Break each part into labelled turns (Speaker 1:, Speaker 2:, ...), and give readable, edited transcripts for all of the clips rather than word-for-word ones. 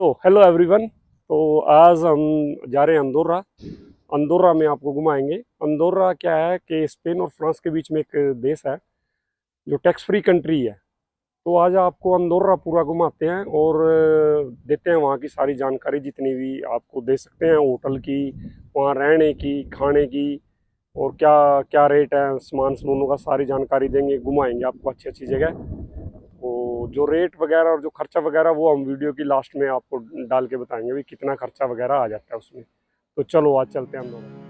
Speaker 1: तो hello everyone. तो आज हम जा रहे हैं अंदोरा। अंदोरा में आपको घुमाएंगे। अंदोरा क्या है कि स्पेन और फ्रांस के बीच में एक देश है जो टैक्स फ्री कंट्री है। तो आज आपको अंदोरा पूरा घुमाते हैं और देते हैं वहाँ की सारी जानकारी जितनी भी आपको दे सकते हैं, होटल की, वहाँ रहने की, खाने की, और क्या क्या रेट है, सामान समूनों का सारी जानकारी देंगे, घुमाएंगे आपको अच्छी अच्छी जगह। वो जो रेट वगैरह और जो खर्चा वगैरह वो हम वीडियो की लास्ट में आपको डाल के बताएंगे भी कितना खर्चा वगैरह आ जाता है उसमें। तो चलो आज चलते हैं हम लोग।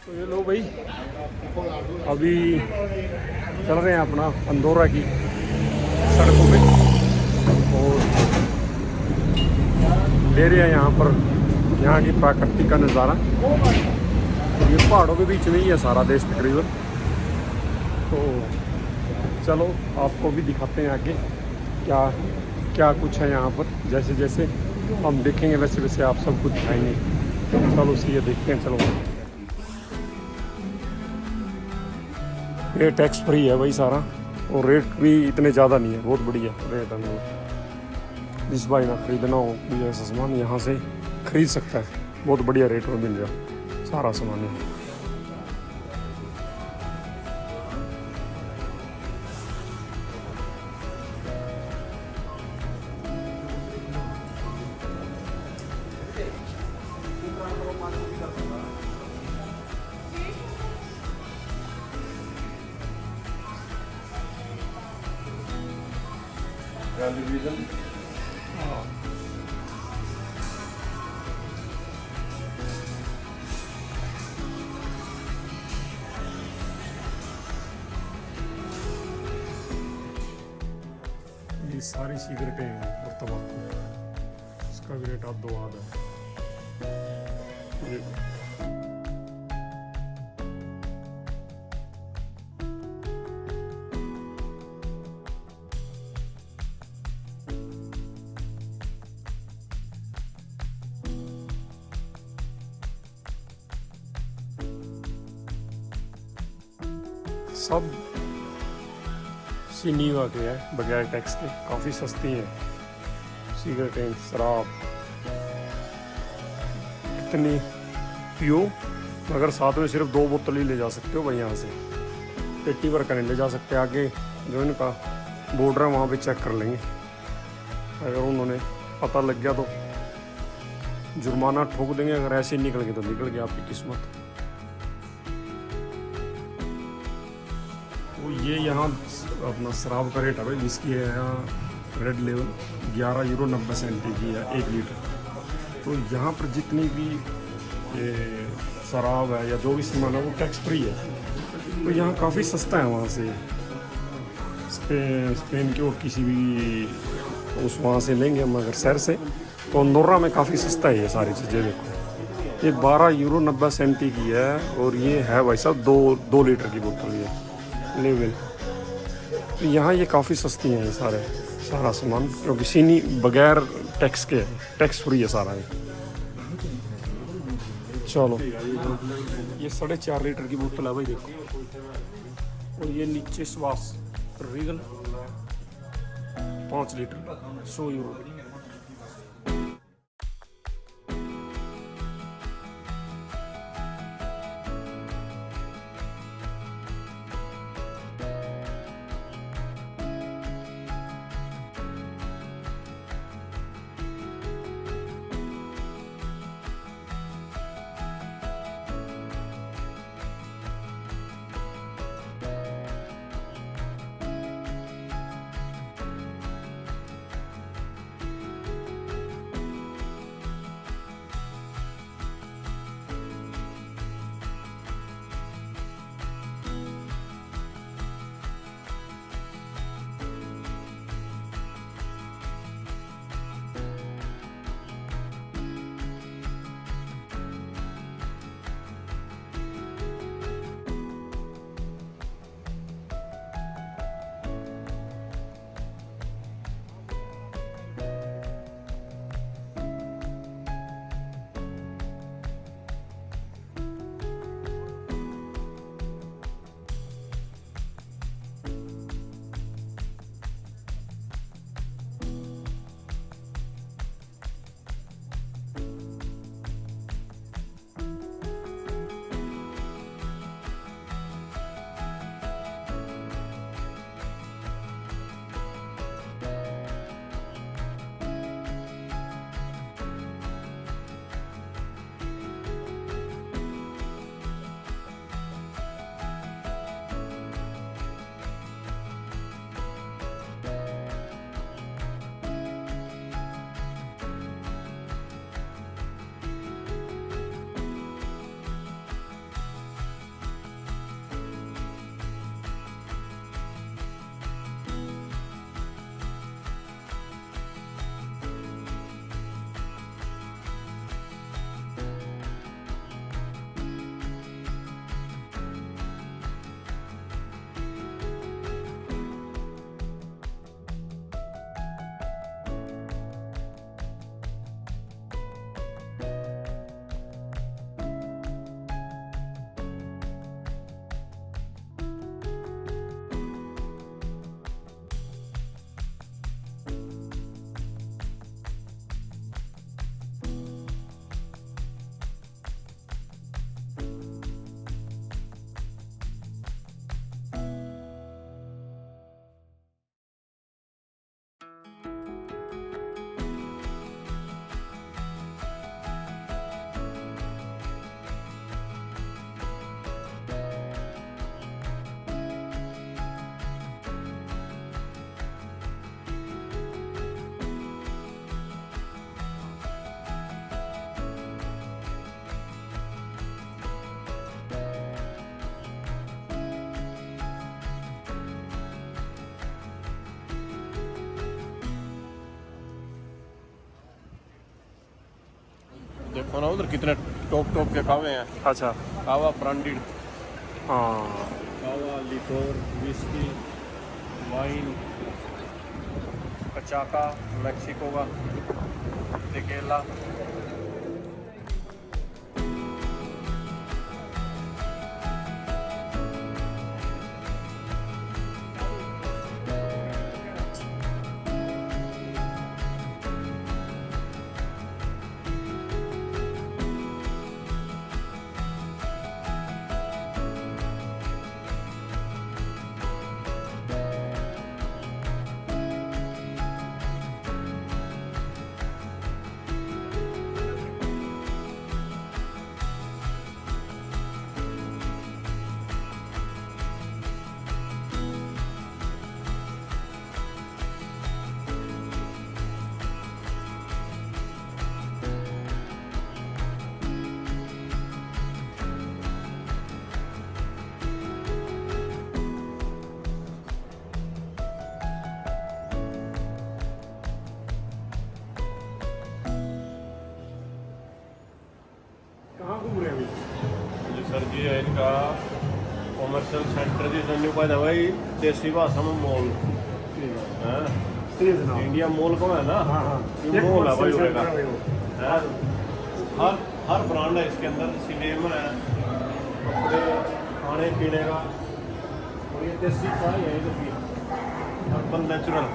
Speaker 1: तो ये लो भाई, अभी चल रहे हैं अपना अंदोरा की सड़कों पे और ले रहे हैं यहाँ पर यहाँ की प्राकृतिक का नज़ारा। ये पहाड़ों के बीच में ही है सारा देश तकरीबन। तो चलो आपको भी दिखाते हैं आगे क्या क्या कुछ है यहाँ पर। जैसे जैसे हम देखेंगे वैसे वैसे आप सब कुछ दिखाएंगे। चलो ये देखते हैं। चलो, ये टैक्स फ्री है भाई सारा, और रेट भी इतने ज़्यादा नहीं है, बहुत बढ़िया रेट है। जिस भाई ना खरीदना हो भी ऐसा सामान यहाँ से खरीद सकता है, बहुत बढ़िया रेट में मिल जाए सारा सामान है। टेलीविज़न ये सारी सिगरेटें हैं और तंबाकू, इसका भी रेट आप दो आधा है। सब सीनीवा के है, बगैर टैक्स के, काफ़ी सस्ती है। सिगरेटें, शराब कितनी पियो, मगर साथ में सिर्फ 2 बोतल ही ले जा सकते हो भाई यहाँ से। पेटी भर कर नहीं ले जा सकते। आगे जो इनका बॉर्डर है वहाँ पे चेक कर लेंगे, अगर उन्होंने पता लग गया तो जुर्माना ठोक देंगे, अगर ऐसे निकल गए तो निकल गया आपकी किस्मत। तो ये यहाँ अपना शराब का रेट है भाई, जिसकी है यहाँ रेड लेवल 11 यूरो 90 सेंटी की है 1 लीटर। तो यहाँ पर जितनी भी ये शराब है या जो भी सामान है वो टैक्स फ्री है। तो यहाँ काफ़ी सस्ता है वहाँ से, स्पेन के और किसी भी उस वहाँ से लेंगे हम अगर शहर से, तो अंदोरा में काफ़ी सस्ता है ये सारी चीज़ें। देखो ये 12 यूरो 90 सेंटी की है, और ये है भाई साहब 2 लीटर की बोतल ये लेवल। तो यहाँ ये काफ़ी सस्ती हैं ये सारा सामान, क्योंकि चीनी बगैर टैक्स के, टैक्स फ्री है सारा ये। चलो ये 4.5 लीटर की बोतल है भाई देखो, और ये नीचे स्वास रीगल 5 लीटर 100 यूरो।
Speaker 2: देखो ना उधर कितने टॉप के कावे हैं।
Speaker 1: अच्छा,
Speaker 2: कावा ब्रांडेड,
Speaker 1: हाँ
Speaker 2: कावा, लिकोर, विस्की, वाइन, पचाका मैक्सिको का, टेकेला। इसका कॉमर्शियल सेंटर जी संजू का है भाई, देसी भाषा में मॉल है। इंडिया मॉल को है ना, ये मॉल है भाई उड़ेगा। हर ब्रांड है इसके अंदर, सिनेमा है, कपड़े, खाने पीने का, और ये देसी चाय है, ये भी urban natural.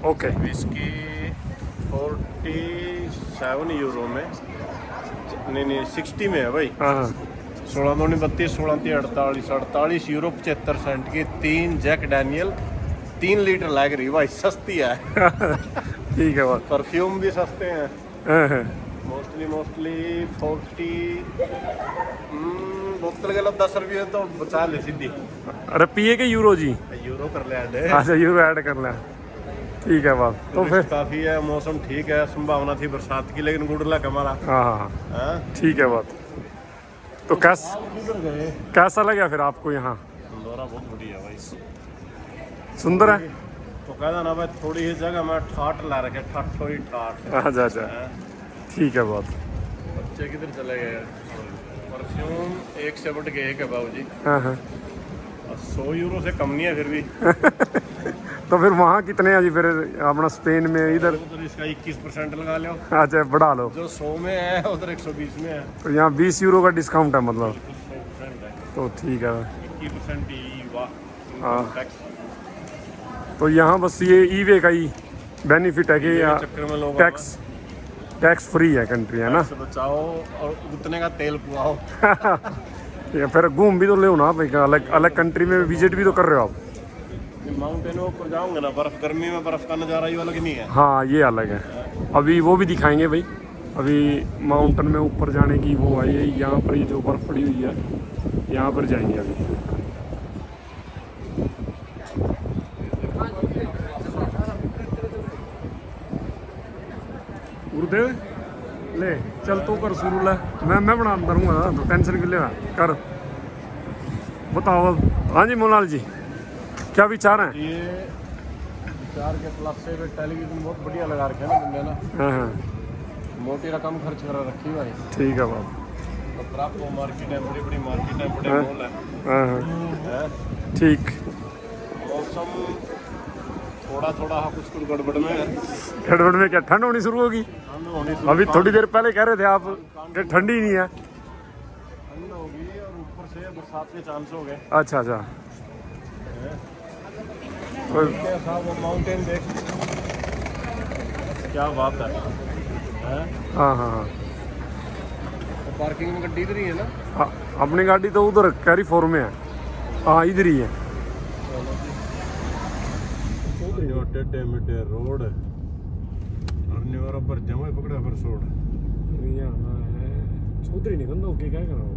Speaker 1: Okay
Speaker 2: whisky 47 euro में, नहीं 60 में है भाई।
Speaker 1: हाँ
Speaker 2: 16 दूनी 32, 16 ती 48, 48 यूरो 75 सेंट की 3 जैक डैनियल 3 लीटर लग रही भाई, सस्ती है।
Speaker 1: ठीक है बात।
Speaker 2: परफ्यूम भी सस्ते हैं, मोस्टली 40 बोतल के 10 रुपये तो बचा ले सीधी।
Speaker 1: अरे पिए के यूरो जी?
Speaker 2: यूरो कर ले ऐड।
Speaker 1: अच्छा यूरो ऐड कर लें, ठीक है बात। तो फिर
Speaker 2: काफी है, मौसम ठीक है, संभावना थी बरसात की, लेकिन गुड लक हमारा।
Speaker 1: हाँ ठीक है बात। तो कैसा लगा फिर आपको यहाँ?
Speaker 2: अंदोरा बहुत बढ़िया भाई,
Speaker 1: सुंदर है।
Speaker 2: तो कहना ना भाई, थोड़ी ही जगह में ठाट ला रखे, ठाठो ही ठाट।
Speaker 1: अच्छा ठीक है बात।
Speaker 2: बच्चे किधर चले गए? परफ्यूम एक से बढ़ के एक है बाबू जी।
Speaker 1: हाँ
Speaker 2: 100 यूरो से कम नहीं है फिर भी।
Speaker 1: तो फिर वहाँ कितने हैं जी फिर अपना स्पेन में? इधर
Speaker 2: उधर इसका 21% लगा लो।
Speaker 1: अच्छा बढ़ा लो।
Speaker 2: जो 100 में है उधर 120 में है,
Speaker 1: तो यहाँ 20 यूरो का डिस्काउंट है मतलब?
Speaker 2: 100% है,
Speaker 1: तो ठीक है।
Speaker 2: 21% ही वाह।
Speaker 1: हाँ तो यहाँ बस ये ईवे का ही बेनिफिट है कि
Speaker 2: चक्कर में लोग
Speaker 1: टैक्स फ्री है कंट्री, है ना?
Speaker 2: बचाओ और उतने का तेल पुआओ।
Speaker 1: या फिर घूम भी तो ले ना भाई, अलग अलग कंट्री में विजिट भी तो कर रहे हो आप।
Speaker 2: माउंटेनों पर जाऊंगे ना, बर्फ, गर्मी में बर्फ का नज़ारा ही अलग नहीं है।
Speaker 1: हाँ ये अलग है। अभी वो भी दिखाएंगे भाई, अभी माउंटेन में ऊपर जाने की वो आई है। यहाँ पर ये जो बर्फ़ पड़ी हुई है, यहाँ पर जाएंगे अभी। गुरुदेव ले चल तो कर शुरू ले, मैं बना दूंगा, तो टेंशन क्यों ले कर। बताओ अब। हाँ जी मोनाल जी, क्या विचार हैं?
Speaker 2: ये विचार के प्लस से टेलीविजन बहुत बढ़िया लगा रखे हैं ना बंदे ना।
Speaker 1: हाँ
Speaker 2: मोटी रकम खर्च कर रखी भाई।
Speaker 1: ठीक है बात।
Speaker 2: तो आपको मार्केट है, बड़ी बड़ी मार्केट है, बड़े मॉल है।
Speaker 1: हाँ ठीक।
Speaker 2: मौसम थोड़ा थोड़ा कुछ गड़बड़ में है।
Speaker 1: गड़बड़ में क्या? ठंड होनी शुरू होगी? अभी थोड़ी देर पहले कह रहे थे आप कि ठंडी ही नहीं है।
Speaker 2: ठंड होगी और ऊपर से बरसात के चांस हो गए।
Speaker 1: अच्छा
Speaker 2: कैसा वो माउंटेन देख, क्या बात है।
Speaker 1: हाँ
Speaker 2: तो पार्किंग में गड्डी इधर ही है ना?
Speaker 1: हाँ अपनी गाड़ी तो उधर कैरी फोर में है। हाँ इधर ही है।
Speaker 2: टेढ़े मेढ़े रोड और पर जमा पकड़ा पर सोड
Speaker 1: चौधरी निकंदा ओके क्या करा वो?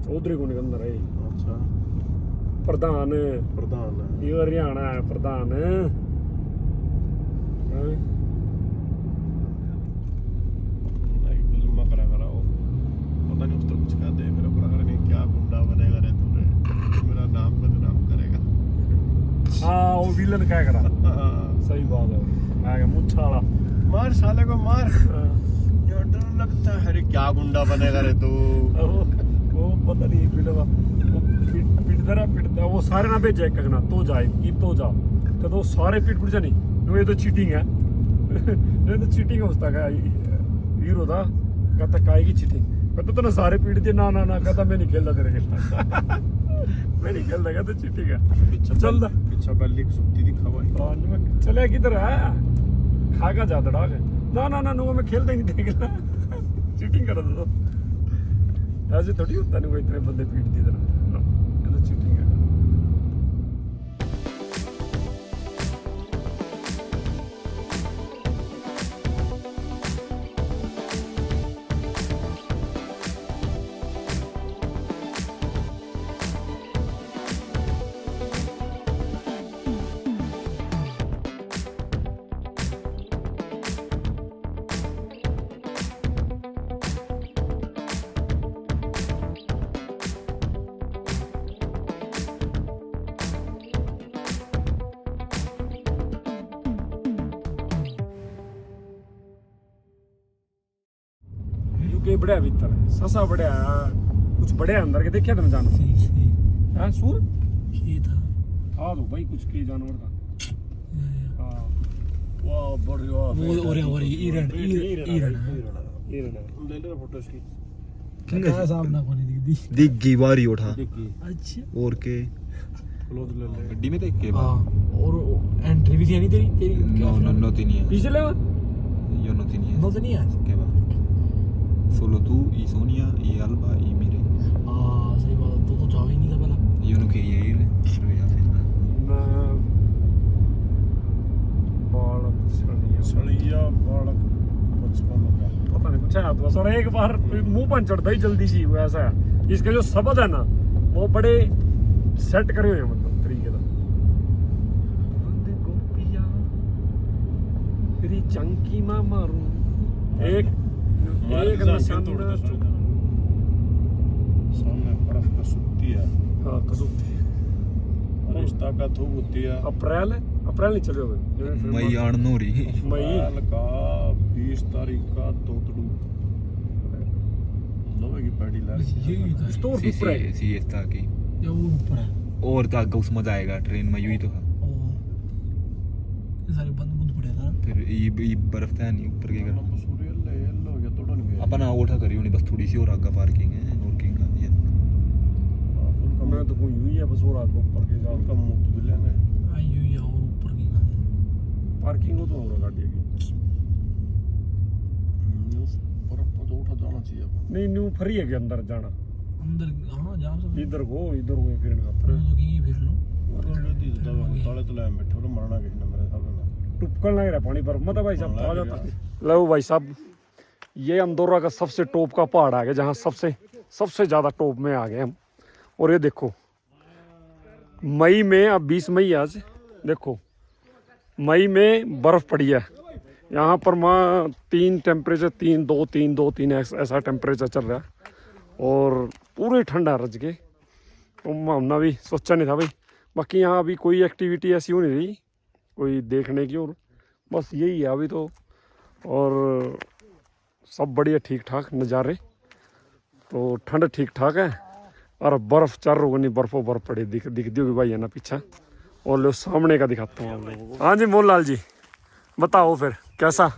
Speaker 1: चौधरी को निकंदा रही।
Speaker 2: अच्छा
Speaker 1: प्रधान ये हरियाणा है प्रधान। पता नहीं उसको कुछ कह दे, मेरा बड़ा नहीं क्या गुंडा बनेगा रे तू, मेरा नाम बदनाम करेगा। हाँ वो विलन क्या करा। सही बात है। मैं क्या मुच्छा वाला मार साले को मार। जो डर लगता है, अरे क्या गुंडा बनेगा रे तू। वो पता नहीं पिटता वो सारे ना भेजे कहना तो जाए कि तो जा तो सारे पीट जा नहीं, ये तो चीटिंग है। ये तो चीटिंग है उसका का हीरो था, कहता काहे की चीटिंग, कहता तो ना सारे पीट दिए ना कहता मैं नहीं खेलता तेरे खिलाफ। मैं नहीं खेलता, कहता चीटिंग है। चल पीछा पहले सुत्ती थी खवाई चले किधर है खागा जा दड़ा ना मैं खेलता ही नहीं देखला। चीटिंग कर दो ऐसे थोड़ी होता नहीं, वो इतने बंदे पीट दी तरह। चीटिंग है। के बढ़िया भीतर ससा बढ़िया कुछ बढ़िया अंदर के देखिए तुम जानवर हाँ सूर था तो भाई कुछ के जानवर था वाह बढ़िया
Speaker 3: और ईरन
Speaker 2: ले ले फोटो इसकी
Speaker 3: क्या साहब ना कोनी
Speaker 4: दिख गई बारी उठा
Speaker 3: अच्छा
Speaker 4: और के
Speaker 2: क्लोज ले ले
Speaker 4: गड्डी में देख के
Speaker 3: हाँ और एंट्री भी थी नहीं तेरी तेरी
Speaker 4: नो नो नो नहीं है
Speaker 1: पीछे ले
Speaker 4: यो नो नहीं है
Speaker 3: नो तो नहीं है
Speaker 4: के बाद सोलो तू ई सोनिया ई अल्बा ई मेरे
Speaker 3: हाँ सही बात तो जाओ ही नहीं था पहला
Speaker 4: यो नो के ये शुरू या फिर
Speaker 1: बालक
Speaker 2: सड़िया बालक 55 का
Speaker 1: पता नहीं कुछ है तो सर एक बार मुंह पर चढ़ता ही जल्दी सी वो ऐसा है इसके जो शब्द है ना वो बड़े सेट करे हुए हैं मतलब तरीके से गोपिया तेरी चंकी मां मारूं एक निशान
Speaker 2: सामने बर्फ का सुत्ती है
Speaker 1: हाँ कसुती
Speaker 2: रिश्ता का थूक होती है
Speaker 1: अप्रैल नहीं चले हुए
Speaker 4: मई आण नोरी
Speaker 1: मई
Speaker 2: अप्रैल का 20 तारीख का तोतड़ू लोहे की पैड़ी ला
Speaker 3: यही था
Speaker 1: स्टोर
Speaker 4: सी
Speaker 1: ऊपर है
Speaker 4: सी इस तरह की
Speaker 3: या वो ऊपर है
Speaker 4: और का उस मजा आएगा ट्रेन में यूं ही तो है
Speaker 3: ये सारे बंद बंद पड़े था
Speaker 4: फिर ये बर्फ था नहीं ऊपर के कर
Speaker 2: सूर्य ले लो या तोड़ नहीं गया
Speaker 4: अपन उठा करी होनी बस थोड़ी सी और आगे पार्किंग है और किंग का ये
Speaker 1: मैं तो कोई हुई है बस और आगे ऊपर के जाओ
Speaker 2: उनका मुंह तो लेने
Speaker 3: आयु या और ऊपर की गाने
Speaker 1: पार्किंग हो तो होगा गाड़ी की
Speaker 2: बर्फ पर तो उठा जाना चाहिए अपन
Speaker 1: नहीं न्यू फ्री है के अंदर जाना
Speaker 3: अंदर हाँ जा सकते
Speaker 1: इधर हो फिर ना
Speaker 3: तो की फिर लो
Speaker 2: दी दवा ताले तले में बैठो तो मरना किसी ने मेरे साथ में
Speaker 1: टुपकल लग रहा पानी पर मतलब भाई साहब आ जाता लो भाई साहब ये अंदोरा का सबसे टॉप का पहाड़ आ गया जहाँ सबसे ज्यादा टॉप में आ गए हम और ये देखो मई में अब 20 मई आज देखो मई में बर्फ पड़ी है यहाँ पर माँ 3 टेम्परेचर 3 ऐसा टेम्परेचर चल रहा है और पूरे ठंडा रज के तो हमने भी सोचा नहीं था भाई बाकी यहाँ अभी कोई एक्टिविटी ऐसी हो नहीं रही कोई देखने की और बस यही है अभी तो और सब बढ़िया ठीक ठाक नज़ारे तो ठंड ठीक ठाक है और बर्फ़ चार रोग नहीं बर्फ़ों बर्फ पड़ी दिखती होगी भाई है ना पीछा और लो सामने का दिखाता हूँ आप लोगों को हाँ जी मोहनलाल जी बताओ फिर कैसा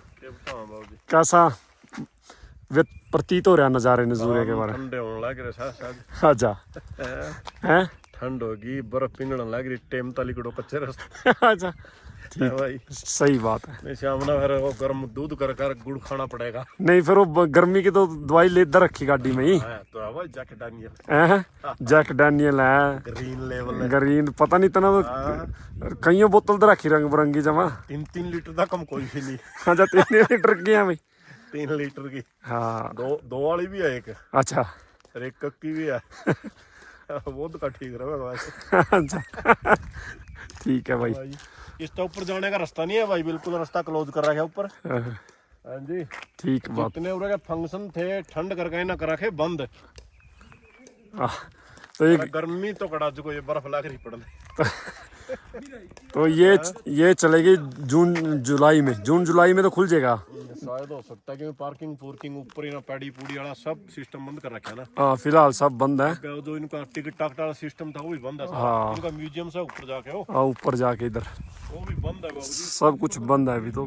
Speaker 1: प्रतीत हो रहा नज़ारे नजूरे के बारे में
Speaker 2: ठंडे होने लग रहे शायद
Speaker 1: अच्छा हैं
Speaker 2: ठंड होगी बर्फ पिघलने लग रही टेम ताली कड़ो कच्चे रास्ते
Speaker 1: अच्छा ठीक
Speaker 2: भाई
Speaker 1: सही बात है
Speaker 2: नहीं सामने फिर वो गर्म दूध कर गुड़ खाना पड़ेगा
Speaker 1: नहीं फिर वो गर्मी की तो दवाई लेकर रखी गाड़ी में ही
Speaker 2: है तो भाई जैकेट डानियल
Speaker 1: जैक डैनियल है
Speaker 2: ग्रीन लेवल है
Speaker 1: ग्रीन पता नहीं तना तो कई बोतल तो रखी रंग बिरंगी जमा
Speaker 2: 3 लीटर का कम कोई भी नहीं
Speaker 1: अच्छा 3 लीटर की है भाई
Speaker 2: 3 लीटर की
Speaker 1: हाँ
Speaker 2: दो वाली भी है एक
Speaker 1: अच्छा
Speaker 2: और एक कक्की भी है वो तो का ठीक रहेगा वैसे
Speaker 1: अच्छा ठीक है भाई
Speaker 2: इस तो ऊपर जाने का रास्ता नहीं है भाई बिल्कुल रास्ता क्लोज कर रखा है ऊपर हाँ जी
Speaker 1: ठीक बात
Speaker 2: जितने उरे के फंक्शन थे ठंड करके ना कर रखे बंद
Speaker 1: तो एक
Speaker 2: गर्मी तो कड़ा जो ये बर्फ लग रही पड़ने
Speaker 1: तो ये चलेगी जून जुलाई में तो खुल जाएगा
Speaker 2: शायद हो सकता है क्योंकि पार्किंग ऊपर ही ना पैड़ी पूड़ी वाला सब सिस्टम बंद कर रखा है ना
Speaker 1: हाँ फिलहाल सब बंद है
Speaker 2: जो इनका टिकट टाकट वाला सिस्टम था वो भी बंद है
Speaker 1: हाँ।
Speaker 2: इनका म्यूजियम से ऊपर जाके हो
Speaker 1: हाँ ऊपर जाके इधर
Speaker 2: वो भी बंद है बाबूजी
Speaker 1: सब कुछ बंद है अभी तो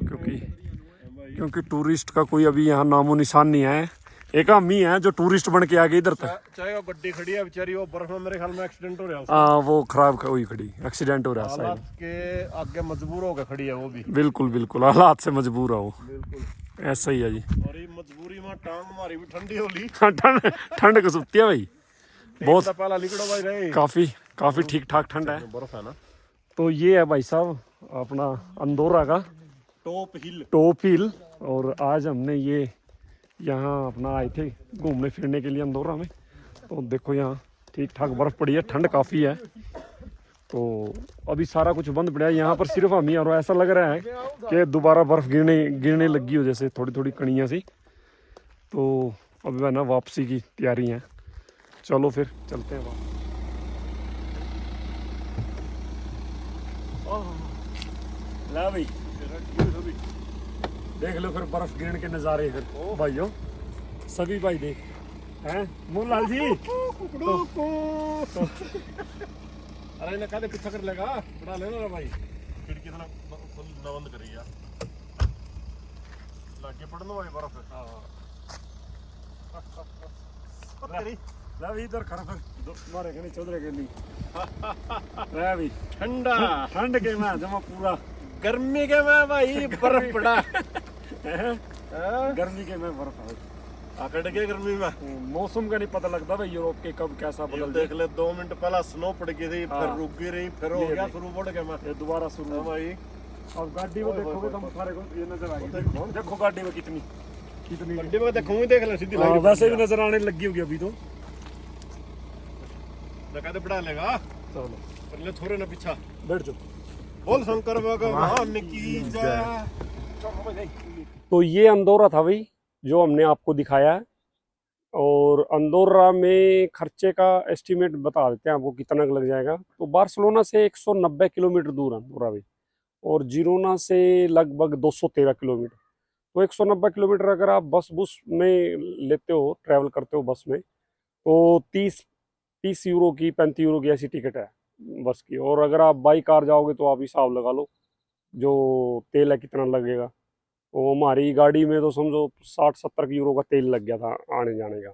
Speaker 1: क्योंकि टूरिस्ट का कोई अभी यहाँ नामो निशान नहीं है एक हम ही है जो टूरिस्ट बन के आ गए इधर तक
Speaker 2: चाहे वो गड्डी खड़ी है बेचारी वो बर्फ में मेरे ख्याल में एक्सीडेंट हो रहा है
Speaker 1: हाँ वो खराब हुई खड़ी एक्सीडेंट हो रहा है
Speaker 2: हालात के आगे मजबूर होकर खड़ी है वो भी
Speaker 1: बिल्कुल हालात से मजबूर है वो
Speaker 2: बिल्कुल
Speaker 1: ऐसा ही है जी
Speaker 2: और ये मजबूरी में टांग हमारी भी ठंडी हो ली
Speaker 1: ठंड को सुनती है भाई बहुत
Speaker 2: पहला लिकड़ो भाई रहे
Speaker 1: काफी ठीक ठाक ठंड है
Speaker 2: बर्फ है ना
Speaker 1: तो ये है भाई साहब अपना अंदोरा का टॉप हिल और आज हमने ये यहाँ अपना आए थे घूमने फिरने के लिए अंदोरा में तो देखो यहाँ ठीक ठाक बर्फ़ पड़ी है ठंड काफ़ी है तो अभी सारा कुछ बंद पड़ा है यहाँ पर सिर्फ हम ही और ऐसा लग रहा है कि दोबारा बर्फ़ गिरने लगी हो जैसे थोड़ी कणियाँ सी तो अभी है ना वापसी की तैयारी है चलो फिर चलते हैं ला भाई देख लो फिर बर्फ गिरने के नज़ारे फिर भाइयों सभी भाई देख हैं मोहनलाल जी
Speaker 2: अरे इन्हें कहते पीछा कर लेगा बड़ा लेना रे भाई खिड़की इतना बंद करी यार लाके पड़ना भाई बर्फ करी
Speaker 1: ला भी इधर खड़ा फिर मारे के नहीं चौधरे के नहीं रे भी
Speaker 2: ठंडा
Speaker 1: ठंड के में जमा पूरा
Speaker 2: गर्मी के में भाई बर्फ पड़ा
Speaker 1: गर्मी के में बर्फ है
Speaker 2: आकड़ के गर्मी में
Speaker 1: मौसम का नहीं पता लगता भाई यूरोप के कब कैसा
Speaker 2: ये
Speaker 1: बदल
Speaker 2: देख ले 2 मिनट पहला स्नो पड़ गई थी फिर
Speaker 1: हाँ।
Speaker 2: रुक गई रही फिर हो
Speaker 1: ये
Speaker 2: गया
Speaker 1: देख।
Speaker 2: शुरू बढ़ गया मैं
Speaker 1: ये दोबारा शुरू
Speaker 2: हाँ भाई
Speaker 1: अब गाड़ी में देखोगे तो सारे को ये नजर आएगी देखो गाड़ी में कितनी कितनी
Speaker 2: गड्डी में देखूंगी देख ले सीधी
Speaker 1: हाँ,
Speaker 2: लाइन
Speaker 1: वैसे भी नजर आने लगी होगी अभी तो
Speaker 2: कहते बढ़ा लेगा
Speaker 1: चलो
Speaker 2: पहले थोड़े ना पीछा
Speaker 1: बैठ जाओ
Speaker 2: बोल शंकर भगवान की जय
Speaker 1: तो ये अंदोरा था भाई जो हमने आपको दिखाया है और अंदोरा में खर्चे का एस्टीमेट बता देते हैं आपको कितना लग जाएगा। तो बार्सिलोना से 190 किलोमीटर दूर अंदोरा भाई और जिरोना से लगभग 213 किलोमीटर। तो 190 किलोमीटर अगर आप बस में लेते हो ट्रैवल करते हो बस में तो 30 यूरो की 35 यूरो की ऐसी टिकट है बस की। और अगर आप बाई कार जाओगे तो आप हिसाब लगा लो जो तेल है कितना लगेगा। तो हमारी गाड़ी में तो समझो 60-70 यूरो का तेल लग गया था आने जाने का।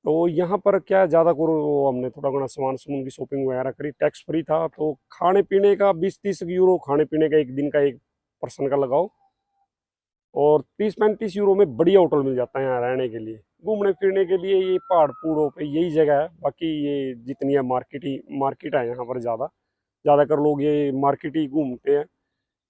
Speaker 1: तो यहाँ पर क्या ज़्यादा करो हमने थोड़ा घना सामान की शॉपिंग वगैरह करी टैक्स फ्री था। तो खाने पीने का 20-30 यूरो खाने पीने का एक दिन का एक पर्सन का लगाओ और 30-35 यूरो में बढ़िया होटल मिल जाता है यहाँ रहने के लिए घूमने फिरने के लिए। ये पहाड़ पूड़ों पे यही जगह है। बाकी ये जितनी है मार्केट है यहाँ पर ज़्यादातर लोग ये मार्केट ही घूमते हैं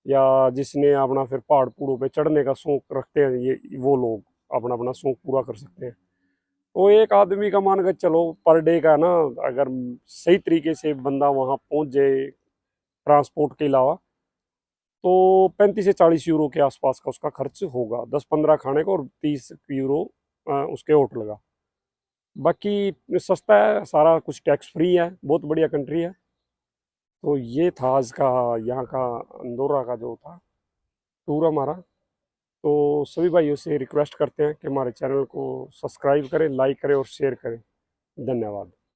Speaker 1: या जिसने अपना फिर पहाड़ पूड़ों पे चढ़ने का शौक रखते हैं ये वो लोग अपना अपना शौक पूरा कर सकते हैं। तो एक आदमी का मान कर चलो पर डे का ना अगर सही तरीके से बंदा वहाँ पहुँच जाए ट्रांसपोर्ट के अलावा तो 35 से 40 यूरो के आसपास का उसका खर्च होगा। 10-15 खाने का और 30 यूरो उसके होटल का। बाकी सस्ता है सारा कुछ टैक्स फ्री है बहुत बढ़िया कंट्री है। तो ये था आज का यहाँ का अंदोरा का जो था टूर हमारा। तो सभी भाइयों से रिक्वेस्ट करते हैं कि हमारे चैनल को सब्सक्राइब करें लाइक करें और शेयर करें। धन्यवाद।